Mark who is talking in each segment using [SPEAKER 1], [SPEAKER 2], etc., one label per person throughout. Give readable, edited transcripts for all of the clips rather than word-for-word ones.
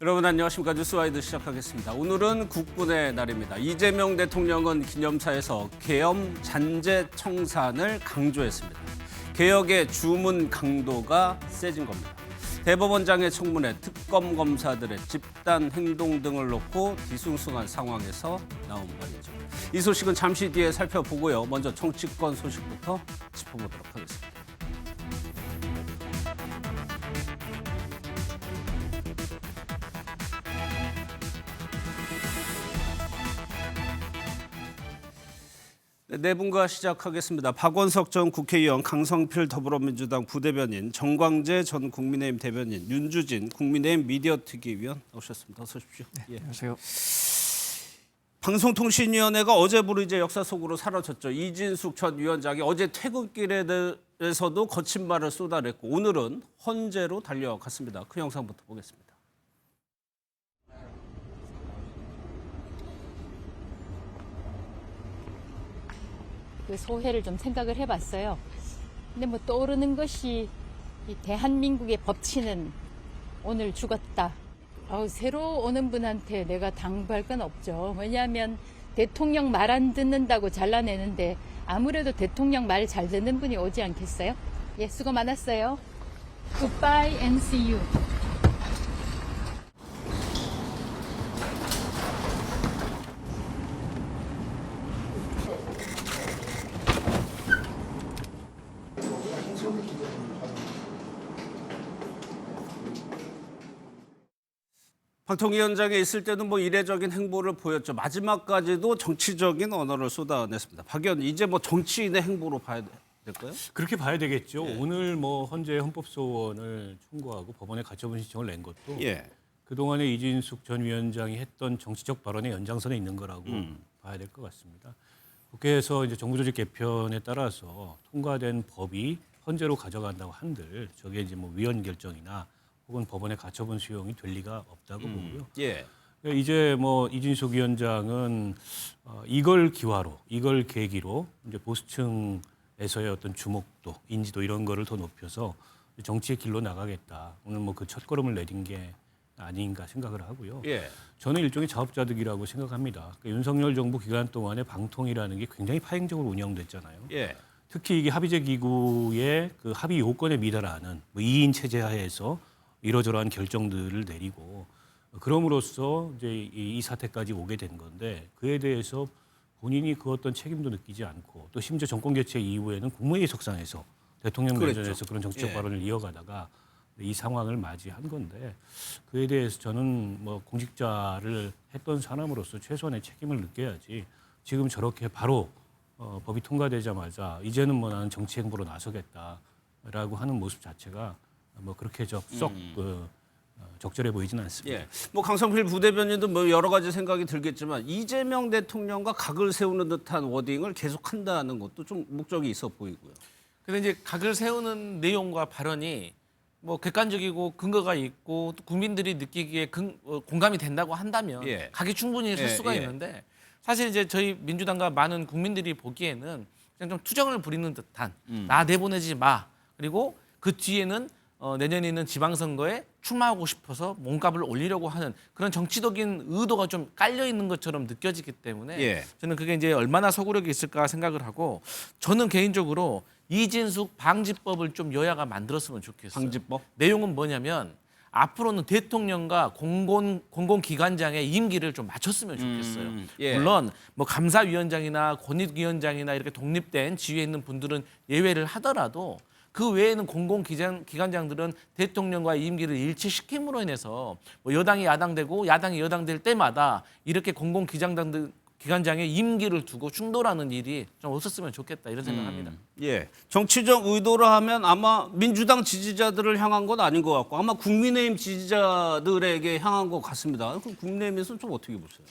[SPEAKER 1] 여러분 안녕하십니까. 뉴스와이드 시작하겠습니다. 오늘은 국군의 날입니다. 이재명 대통령은 기념사에서 계엄 잔재 청산을 강조했습니다. 개혁의 주문 강도가 세진 겁니다. 대법원장의 청문회 특검 검사들의 집단 행동 등을 놓고 뒤숭숭한 상황에서 나온 말이죠. 이 소식은 잠시 뒤에 살펴보고요. 먼저 정치권 소식부터 짚어보도록 하겠습니다. 네 분과 시작하겠습니다. 박원석 전 국회의원, 강성필 더불어민주당 부대변인, 정광재 전 국민의힘 대변인, 윤주진 국민의힘 미디어특위위원 나오셨습니다. 어서 오십시오.
[SPEAKER 2] 네, 안녕하세요.
[SPEAKER 1] 방송통신위원회가 어제부로 이제 역사 속으로 사라졌죠. 이진숙 전 위원장이 어제 퇴근길에 대해서도 거친 말을 쏟아냈고 오늘은 헌재로 달려갔습니다. 그 영상부터 보겠습니다.
[SPEAKER 3] 그 소회를 좀 생각을 해봤어요. 근데 뭐 떠오르는 것이 이 대한민국의 법치는 오늘 죽었다. 새로 오는 분한테 내가 당부할 건 없죠. 왜냐하면 대통령 말 안 듣는다고 잘라내는데 아무래도 대통령 말 잘 듣는 분이 오지 않겠어요? 예, 수고 많았어요. Goodbye and see you.
[SPEAKER 1] 방통위원장에 있을 때는 뭐 이례적인 행보를 보였죠. 마지막까지도 정치적인 언어를 쏟아냈습니다. 박 의원, 이제 뭐 정치인의 행보로 봐야 될까요?
[SPEAKER 4] 그렇게 봐야 되겠죠.
[SPEAKER 1] 예.
[SPEAKER 4] 오늘 뭐 헌재 헌법소원을 청구하고 법원에 가처분 신청을 낸 것도
[SPEAKER 1] 예.
[SPEAKER 4] 그동안에 이진숙 전 위원장이 했던 정치적 발언의 연장선에 있는 거라고 봐야 될 것 같습니다. 국회에서 이제 정부조직 개편에 따라서 통과된 법이 헌재로 가져간다고 한들 저게 이제 뭐 위헌 결정이나 혹은 법원의 가처분 수용이 될 리가 없다고 보고요.
[SPEAKER 1] 예.
[SPEAKER 4] 이제 뭐 이진숙 위원장은 이걸 기화로, 이걸 계기로 이제 보수층에서의 어떤 주목도, 인지도 이런 거를 더 높여서 정치의 길로 나가겠다. 오늘 뭐 그 첫걸음을 내딘 게 아닌가 생각을 하고요.
[SPEAKER 1] 예.
[SPEAKER 4] 저는 일종의 자업자득이라고 생각합니다. 그러니까 윤석열 정부 기간 동안에 방통이라는 게 굉장히 파행적으로 운영됐잖아요.
[SPEAKER 1] 예.
[SPEAKER 4] 특히 이게 합의제 기구의 그 합의 요건에 미달하는 뭐 2인 체제 하에서 이러저러한 결정들을 내리고 그럼으로써 이제 이 사태까지 오게 된 건데 그에 대해서 본인이 그 어떤 책임도 느끼지 않고 또 심지어 정권 교체 이후에는 국무회의 석상에서 대통령 면전에서 그런 정치적 발언을 이어가다가 이 상황을 맞이한 건데 그에 대해서 저는 뭐 공직자를 했던 사람으로서 최소한의 책임을 느껴야지 지금 저렇게 바로 법이 통과되자마자 이제는 뭐 나는 정치 행보로 나서겠다라고 하는 모습 자체가 뭐 그렇게 썩 적절해 보이지는 않습니다.
[SPEAKER 1] 예. 뭐 강성필 부대변인도 뭐 여러 가지 생각이 들겠지만 이재명 대통령과 각을 세우는 듯한 워딩을 계속한다는 것도 좀 목적이 있어 보이고요.
[SPEAKER 5] 근데 이제 각을 세우는 내용과 발언이 뭐 객관적이고 근거가 있고 또 국민들이 느끼기에 공감이 된다고 한다면
[SPEAKER 1] 예.
[SPEAKER 5] 각이 충분히 설 수가 있는데 사실 이제 저희 민주당과 많은 국민들이 보기에는 그냥 좀 투정을 부리는 듯한 나 내보내지 마. 그리고 그 뒤에는 내년에 있는 지방선거에 출마하고 싶어서 몸값을 올리려고 하는 그런 정치적인 의도가 좀 깔려 있는 것처럼 느껴지기 때문에 저는 그게 이제 얼마나 소구력이 있을까 생각을 하고 저는 개인적으로 이진숙 방지법을 좀 여야가 만들었으면 좋겠어요.
[SPEAKER 1] 방지법?
[SPEAKER 5] 내용은 뭐냐면 앞으로는 대통령과 공공기관장의 임기를 좀 맞췄으면 좋겠어요. 물론 뭐 감사위원장이나 권익위원장이나 이렇게 독립된 지위에 있는 분들은 예외를 하더라도 그 외에는 공공기관장들은 대통령과 임기를 일치시킴으로 인해서 뭐 여당이 야당되고 야당이 여당될 때마다 이렇게 기관장의 임기를 두고 충돌하는 일이 좀 없었으면 좋겠다 이런 생각합니다.
[SPEAKER 1] 예. 정치적 의도로 하면 아마 민주당 지지자들을 향한 건 아닌 것 같고 아마 국민의힘 지지자들에게 향한 것 같습니다. 그럼 국민의힘에서는 좀 어떻게 보세요?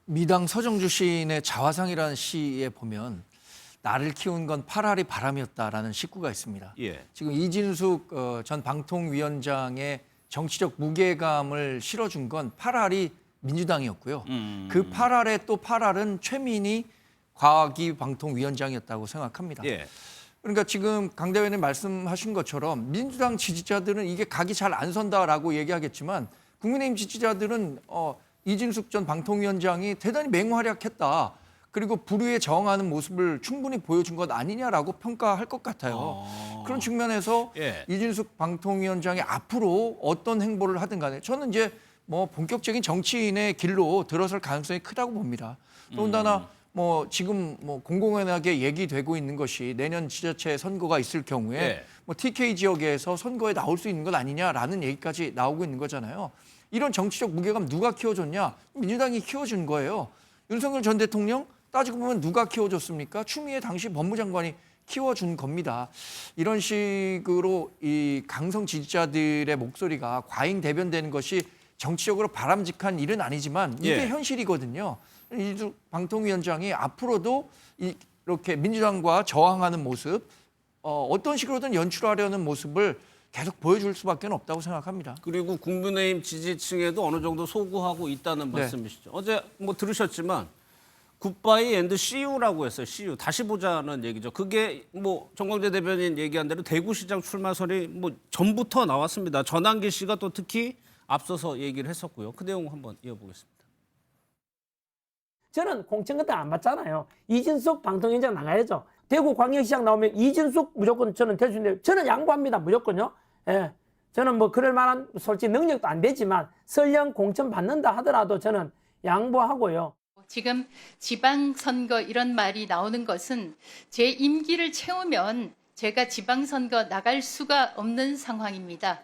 [SPEAKER 2] 미당 서정주 시인의 자화상이라는 시에 보면 나를 키운 건 파라리 바람이었다라는 식구가 있습니다.
[SPEAKER 1] 예.
[SPEAKER 2] 지금 이진숙 전 방통위원장의 정치적 무게감을 실어준 건 파랄이 민주당이었고요. 그 파랄의 또 파랄은 최민희 과학기방통위원장이었다고 생각합니다.
[SPEAKER 1] 예.
[SPEAKER 2] 그러니까 지금 강 대변인 말씀하신 것처럼 민주당 지지자들은 이게 각이 잘 안 선다라고 얘기하겠지만 국민의힘 지지자들은 이진숙 전 방통위원장이 대단히 맹활약했다. 그리고 불의에 저항하는 모습을 충분히 보여준 것 아니냐라고 평가할 것 같아요. 그런 측면에서
[SPEAKER 1] 예.
[SPEAKER 2] 이진숙 방통위원장이 앞으로 어떤 행보를 하든 간에 저는 이제 뭐 본격적인 정치인의 길로 들어설 가능성이 크다고 봅니다. 더군다나 뭐 지금 뭐 공공연하게 얘기되고 있는 것이 내년 지자체 선거가 있을 경우에
[SPEAKER 1] 예.
[SPEAKER 2] 뭐 TK 지역에서 선거에 나올 수 있는 것 아니냐라는 얘기까지 나오고 있는 거잖아요. 이런 정치적 무게감 누가 키워줬냐? 민주당이 키워준 거예요. 윤석열 전 대통령 따지고 보면 누가 키워줬습니까? 추미애 당시 법무장관이 키워준 겁니다. 이런 식으로 이 강성 지지자들의 목소리가 과잉 대변되는 것이 정치적으로 바람직한 일은 아니지만 이게
[SPEAKER 1] 예.
[SPEAKER 2] 현실이거든요. 이진숙 방통위원장이 앞으로도 이렇게 민주당과 저항하는 모습, 어떤 식으로든 연출하려는 모습을 계속 보여줄 수밖에 없다고 생각합니다.
[SPEAKER 1] 그리고 국민의힘 지지층에도 어느 정도 소구하고 있다는
[SPEAKER 2] 네.
[SPEAKER 1] 말씀이시죠. 어제 뭐 들으셨지만 굿바이 앤드 CU라고 했어요. CU 다시 보자는 얘기죠. 그게 뭐 정광재 대변인 얘기한 대로 대구시장 출마설이 뭐 전부터 나왔습니다. 전한길 씨가 또 특히 앞서서 얘기를 했었고요. 그 내용 한번 이어보겠습니다.
[SPEAKER 6] 저는 공천 같은 안 받잖아요. 이진숙 방통위원장 나가야죠. 대구 광역시장 나오면 이진숙 무조건 저는 될 수 있는데 저는 양보합니다. 무조건요. 예. 저는 뭐 그럴 만한 솔직히 능력도 안 되지만 설령 공천 받는다 하더라도 저는 양보하고요.
[SPEAKER 3] 지금 지방선거 이런 말이 나오는 것은 제 임기를 채우면 제가 지방선거 나갈 수가 없는 상황입니다.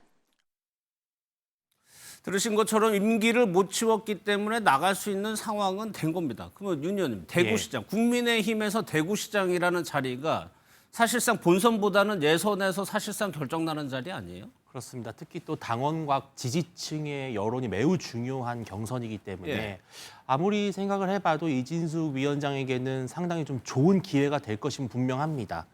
[SPEAKER 1] 들으신 것처럼 임기를 못 채웠기 때문에 나갈 수 있는 상황은 된 겁니다. 그러면 윤 의원님, 대구시장, 국민의힘에서 대구시장이라는 자리가 사실상 본선보다는 예선에서 사실상 결정나는 자리 아니에요?
[SPEAKER 7] 그렇습니다. 특히 또 당원과 지지층의 여론이 매우 중요한 경선이기 때문에
[SPEAKER 1] 예.
[SPEAKER 7] 아무리 생각을 해봐도 이진숙 위원장에게는 상당히 좀 좋은 기회가 될 것은 분명합니다.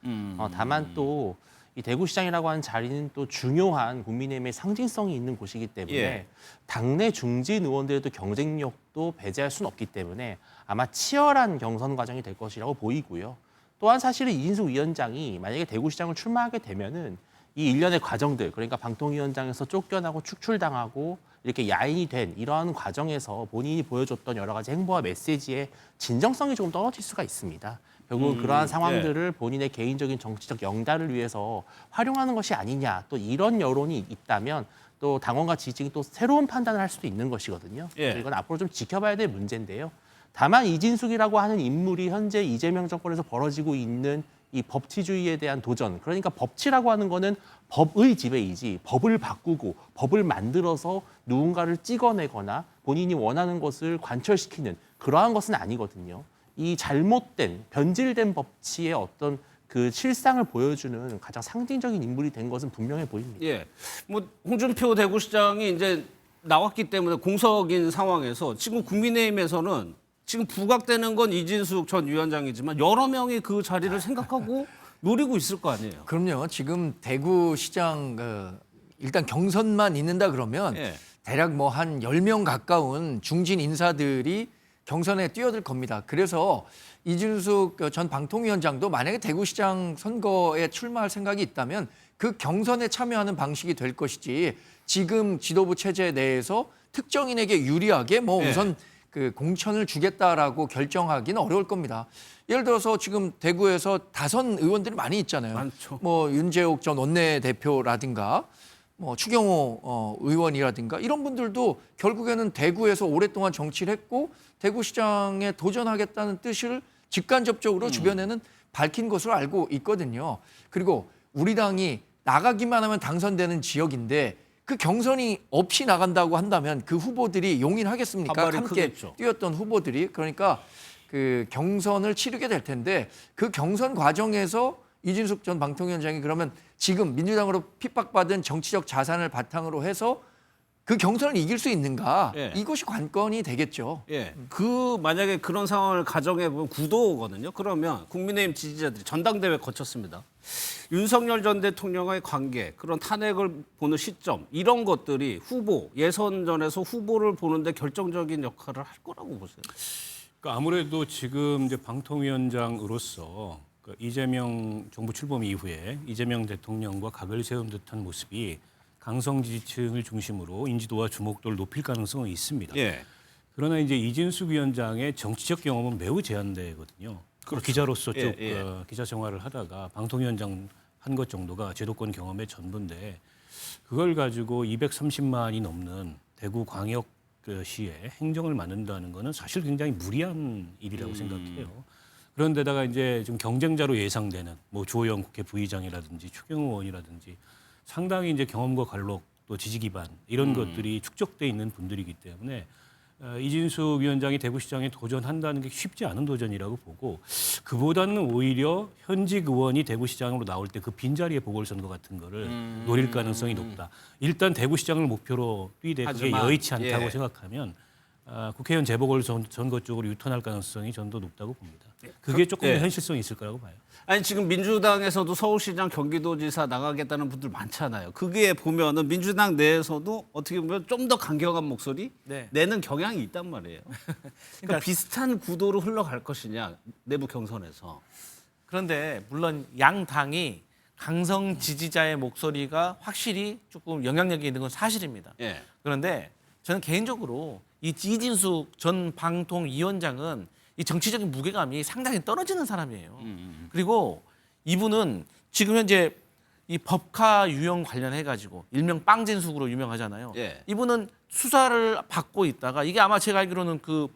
[SPEAKER 7] 다만 또 이 대구시장이라고 하는 자리는 또 중요한 국민의힘의 상징성이 있는 곳이기 때문에
[SPEAKER 1] 예.
[SPEAKER 7] 당내 중진 의원들의 또 경쟁력도 배제할 수는 없기 때문에 아마 치열한 경선 과정이 될 것이라고 보이고요. 또한 사실은 이진숙 위원장이 만약에 대구시장을 출마하게 되면은 이 일련의 과정들, 그러니까 방통위원장에서 쫓겨나고 축출당하고 이렇게 야인이 된 이러한 과정에서 본인이 보여줬던 여러 가지 행보와 메시지의 진정성이 조금 떨어질 수가 있습니다. 결국 그러한 상황들을 본인의 개인적인 정치적 영달을 위해서 활용하는 것이 아니냐, 또 이런 여론이 있다면 또 당원과 지지층이 또 새로운 판단을 할 수도 있는 것이거든요.
[SPEAKER 1] 예.
[SPEAKER 7] 이건 앞으로 좀 지켜봐야 될 문제인데요. 다만 이진숙이라고 하는 인물이 현재 이재명 정권에서 벌어지고 있는 이 법치주의에 대한 도전, 그러니까 법치라고 하는 거는 법의 지배이지 법을 바꾸고 법을 만들어서 누군가를 찍어내거나 본인이 원하는 것을 관철시키는 그러한 것은 아니거든요. 이 잘못된, 변질된 법치의 어떤 그 실상을 보여주는 가장 상징적인 인물이 된 것은 분명해 보입니다.
[SPEAKER 1] 예. 뭐 홍준표 대구시장이 이제 나왔기 때문에 공석인 상황에서 지금 국민의힘에서는 지금 부각되는 건 이진숙 전 위원장이지만 여러 명이 그 자리를 생각하고 노리고 있을 거 아니에요.
[SPEAKER 2] 그럼요. 지금 대구시장 일단 경선만 있는다 그러면
[SPEAKER 1] 예.
[SPEAKER 2] 대략 뭐 한 10명 가까운 중진 인사들이 경선에 뛰어들 겁니다. 그래서 이진숙 전 방통위원장도 만약에 대구시장 선거에 출마할 생각이 있다면 그 경선에 참여하는 방식이 될 것이지 지금 지도부 체제 내에서 특정인에게 유리하게 뭐
[SPEAKER 1] 예.
[SPEAKER 2] 우선 그 공천을 주겠다라고 결정하기는 어려울 겁니다. 예를 들어서 지금 대구에서 다선 의원들이 많이 있잖아요.
[SPEAKER 1] 많죠.
[SPEAKER 2] 뭐 윤재옥 전 원내대표라든가 뭐 추경호 의원이라든가 이런 분들도 결국에는 대구에서 오랫동안 정치를 했고 대구시장에 도전하겠다는 뜻을 직간접적으로 주변에는 밝힌 것으로 알고 있거든요. 그리고 우리 당이 나가기만 하면 당선되는 지역인데 그 경선이 없이 나간다고 한다면 그 후보들이 용인하겠습니까?
[SPEAKER 1] 반발이
[SPEAKER 2] 함께
[SPEAKER 1] 크겠죠.
[SPEAKER 2] 뛰었던 후보들이. 그러니까 그 경선을 치르게 될 텐데 그 경선 과정에서 이진숙 전 방통위원장이 그러면 지금 민주당으로 핍박받은 정치적 자산을 바탕으로 해서 그 경선을 이길 수 있는가?
[SPEAKER 1] 예.
[SPEAKER 2] 이것이 관건이 되겠죠.
[SPEAKER 1] 예. 그 만약에 그런 상황을 가정해 보면 구도거든요. 그러면 국민의힘 지지자들이 전당대회 거쳤습니다. 윤석열 전 대통령과의 관계, 그런 탄핵을 보는 시점 이런 것들이 후보 예선전에서 후보를 보는데 결정적인 역할을 할 거라고 보세요.
[SPEAKER 4] 그러니까 아무래도 지금 이제 방통위원장으로서 그 이재명 정부 출범 이후에 이재명 대통령과 각을 세운 듯한 모습이 강성 지지층을 중심으로 인지도와 주목도를 높일 가능성은 있습니다.
[SPEAKER 1] 예.
[SPEAKER 4] 그러나 이제 이진숙 위원장의 정치적 경험은 매우 제한되거든요. 기자로서 쭉 기자 생활을 하다가 방통위원장 한 것 정도가 제도권 경험의 전부인데 그걸 가지고 230만이 넘는 대구 광역시에 행정을 맡는다는 거는 사실 굉장히 무리한 일이라고 생각해요. 그런데다가 이제 좀 경쟁자로 예상되는 뭐 주호영 국회 부의장이라든지 추경호 의원이라든지 상당히 이제 경험과 관록 또 지지 기반 이런 것들이 축적돼 있는 분들이기 때문에 이진숙 위원장이 대구시장에 도전한다는 게 쉽지 않은 도전이라고 보고 그보다는 오히려 현직 의원이 대구시장으로 나올 때 그 빈자리에 보궐선거 같은 거를 노릴 가능성이 높다. 일단 대구시장을 목표로 뛰되 그게
[SPEAKER 1] 하지만,
[SPEAKER 4] 여의치 않다고
[SPEAKER 1] 예.
[SPEAKER 4] 생각하면 국회의원 재보궐선거 쪽으로 유턴할 가능성이 저는 더 높다고 봅니다. 그게 조금
[SPEAKER 1] 예.
[SPEAKER 4] 현실성이 있을 거라고 봐요.
[SPEAKER 1] 아니 지금 민주당에서도 서울시장, 경기도지사 나가겠다는 분들 많잖아요. 그게 보면은 민주당 내에서도 어떻게 보면 좀 더 강경한 목소리
[SPEAKER 5] 네.
[SPEAKER 1] 내는 경향이 있단 말이에요. 그러니까 비슷한 구도로 흘러갈 것이냐 내부 경선에서.
[SPEAKER 5] 그런데 물론 양 당이 강성 지지자의 목소리가 확실히 조금 영향력이 있는 건 사실입니다.
[SPEAKER 1] 예.
[SPEAKER 5] 그런데 저는 개인적으로 이 이진숙 전 방통위원장은 이 정치적인 무게감이 상당히 떨어지는 사람이에요. 그리고 이분은 지금 현재 이 법카 유형 관련해 가지고 일명 빵진숙으로 유명하잖아요.
[SPEAKER 1] 예.
[SPEAKER 5] 이분은 수사를 받고 있다가 이게 아마 제가 알기로는 그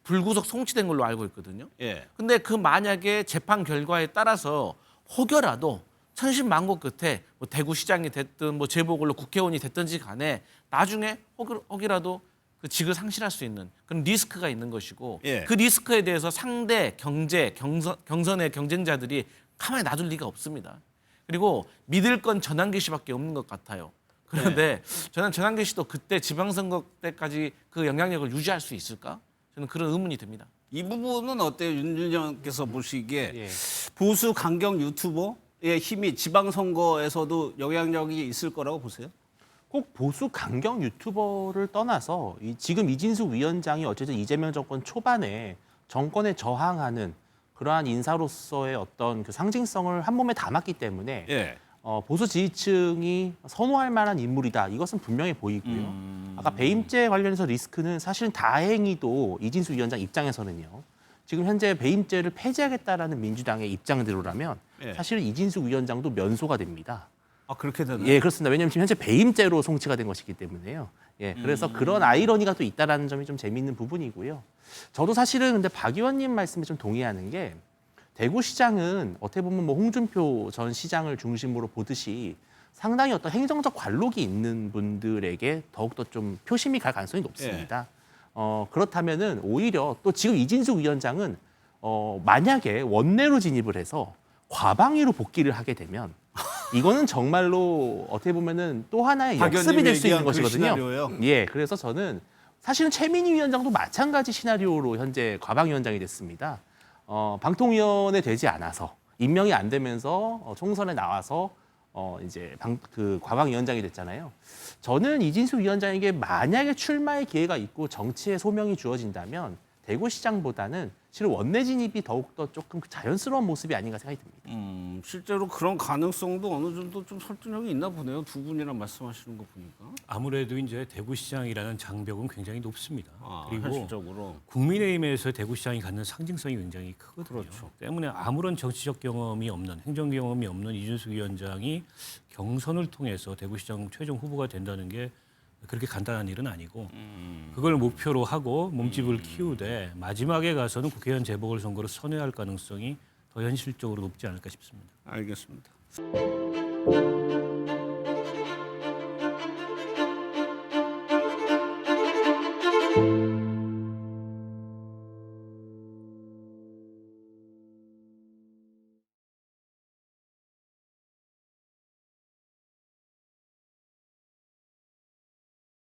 [SPEAKER 5] 불구속 송치된 걸로 알고 있거든요.
[SPEAKER 1] 예.
[SPEAKER 5] 근데 그 만약에 재판 결과에 따라서 혹여라도 천신만고 끝에 뭐 대구시장이 됐든 뭐 재보궐로 국회의원이 됐든지 간에 나중에 혹이라도 그 직을 상실할 수 있는 그런 리스크가 있는 것이고
[SPEAKER 1] 예.
[SPEAKER 5] 그 리스크에 대해서 상대 경선의 경쟁자들이 가만히 놔둘 리가 없습니다. 그리고 믿을 건 전환기 씨밖에 없는 것 같아요. 그런데 저는 전환기 씨도 그때 지방선거 때까지 그 영향력을 유지할 수 있을까? 저는 그런 의문이 듭니다.
[SPEAKER 1] 이 부분은 어때요? 윤준영께서 보시기에
[SPEAKER 7] 예.
[SPEAKER 1] 보수 강경 유튜버의 힘이 지방선거에서도 영향력이 있을 거라고 보세요?
[SPEAKER 7] 꼭 보수 강경 유튜버를 떠나서 지금 이진숙 위원장이 어쨌든 이재명 정권 초반에 정권에 저항하는 그러한 인사로서의 어떤 그 상징성을 한 몸에 담았기 때문에
[SPEAKER 1] 예.
[SPEAKER 7] 보수 지지층이 선호할 만한 인물이다. 이것은 분명해 보이고요. 아까 배임죄 관련해서 리스크는 사실은 다행히도 이진숙 위원장 입장에서는요. 지금 현재 배임죄를 폐지하겠다라는 민주당의 입장대로라면
[SPEAKER 1] 예.
[SPEAKER 7] 사실은 이진숙 위원장도 면소가 됩니다.
[SPEAKER 1] 아 그렇게 되나요?
[SPEAKER 7] 예, 그렇습니다. 왜냐하면 지금 현재 배임죄로 송치가 된 것이기 때문에요. 예, 그래서 그런 아이러니가 또 있다라는 점이 좀 재미있는 부분이고요. 저도 사실은 근데 박 의원님 말씀에 좀 동의하는 게 대구시장은 어떻게 보면 뭐 홍준표 전 시장을 중심으로 보듯이 상당히 어떤 행정적 관록이 있는 분들에게 더욱더 좀 표심이 갈 가능성이 높습니다. 그렇다면은 오히려 또 지금 이진숙 위원장은 만약에 원내로 진입을 해서 과방위로 복귀를 하게 되면 이거는 정말로 어떻게 보면은 또 하나의
[SPEAKER 1] 박
[SPEAKER 7] 역습이 될 수 있는
[SPEAKER 1] 의원님 얘기한 그
[SPEAKER 7] 것이거든요.
[SPEAKER 1] 시나리오요?
[SPEAKER 7] 예, 그래서 저는 사실은 최민희 위원장도 마찬가지 시나리오로 현재 과방위원장이 됐습니다. 방통위원회 되지 않아서 임명이 안 되면서 총선에 나와서 이제 그 과방위원장이 됐잖아요. 저는 이진숙 위원장에게 만약에 출마의 기회가 있고 정치의 소명이 주어진다면 대구시장보다는 실은 원내 진입이 더욱더 조금 자연스러운 모습이 아닌가 생각이 듭니다.
[SPEAKER 1] 실제로 그런 가능성도 어느 정도 좀 설득력이 있나 보네요. 두 분이랑 말씀하시는 거 보니까.
[SPEAKER 4] 아무래도 이제 대구시장이라는 장벽은 굉장히 높습니다. 그리고
[SPEAKER 1] 현실적으로.
[SPEAKER 4] 국민의힘에서 대구시장이 갖는 상징성이 굉장히 크거든요.
[SPEAKER 1] 그렇죠.
[SPEAKER 4] 때문에 아무런 정치적 경험이 없는 행정 경험이 없는 이준숙 위원장이 경선을 통해서 대구시장 최종 후보가 된다는 게 그렇게 간단한 일은 아니고 그걸 목표로 하고 몸집을 키우되 마지막에 가서는 국회의원 재보궐선거로 선회할 가능성이 더 현실적으로 높지 않을까 싶습니다.
[SPEAKER 1] 알겠습니다.